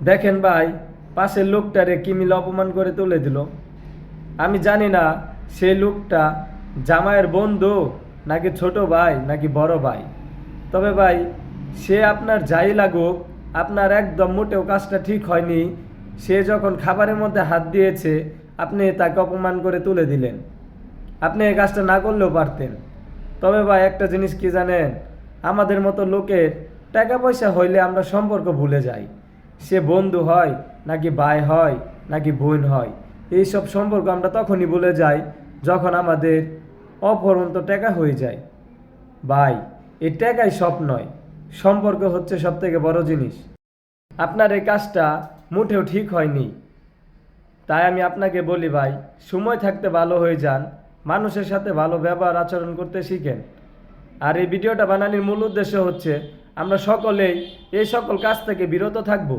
দেখেন ভাই, পাশের লোকটারে কি মিলে অপমান করে তুলে দিল। আমি জানি না সেই লোকটা জামাইয়ের বন্ধু নাকি ছোট ভাই নাকি বড় ভাই। তবে ভাই, সে আপনার যাই লাগুক, আপনার একদম মোটেও কাজটা ঠিক হয়নি। সে যখন খাবারের মধ্যে হাত দিয়েছে, আপনি তাকে অপমান করে তুলে দিলেন। আপনি এই কাজটা না করলেও পারতেন। তবে ভাই, একটা জিনিস কি জানেন, আমাদের মতো লোকের টাকা পয়সা হইলে আমরা সম্পর্ক ভুলে যাই। সে বন্ধু হয় নাকি ভাই হয় নাকি বোন হয়, এইসব সম্পর্ক আমরা তখনই ভুলে যাই যখন আমাদের অফুরন্ত টাকা হয়ে যায়। ভাই, এই টাকাই সব নয়, সম্পর্ক হচ্ছে সব থেকে বড় জিনিস। আপনার এই কাজটা মোটেও ঠিক হয়নি। তাই আমি আপনাকে বলি ভাই, সময় থাকতে ভালো হয়ে যান, মানুষের সাথে ভালো ব্যবহার আচরণ করতে শিখেন। আর এই ভিডিওটা বানানোর মূল উদ্দেশ্য হচ্ছে আমরা সকলেই এই সকল কাজ থেকে বিরত থাকব,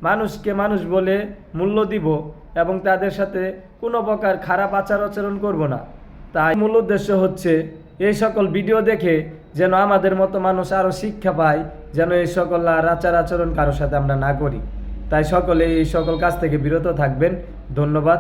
মানুষকে মানুষ বলে মূল্য দিব এবং তাদের সাথে কোনো প্রকার খারাপ আচার আচরণ করব না। তাই মূল উদ্দেশ্য হচ্ছে এই সকল ভিডিও দেখে যেন আমাদের মতো মানুষ আরও শিক্ষা পায়, যেন এই সকল আর আচার আচরণ কারোর সাথে আমরা না করি। তাই সকলে এই সকল কাজ থেকে বিরত থাকবেন। ধন্যবাদ।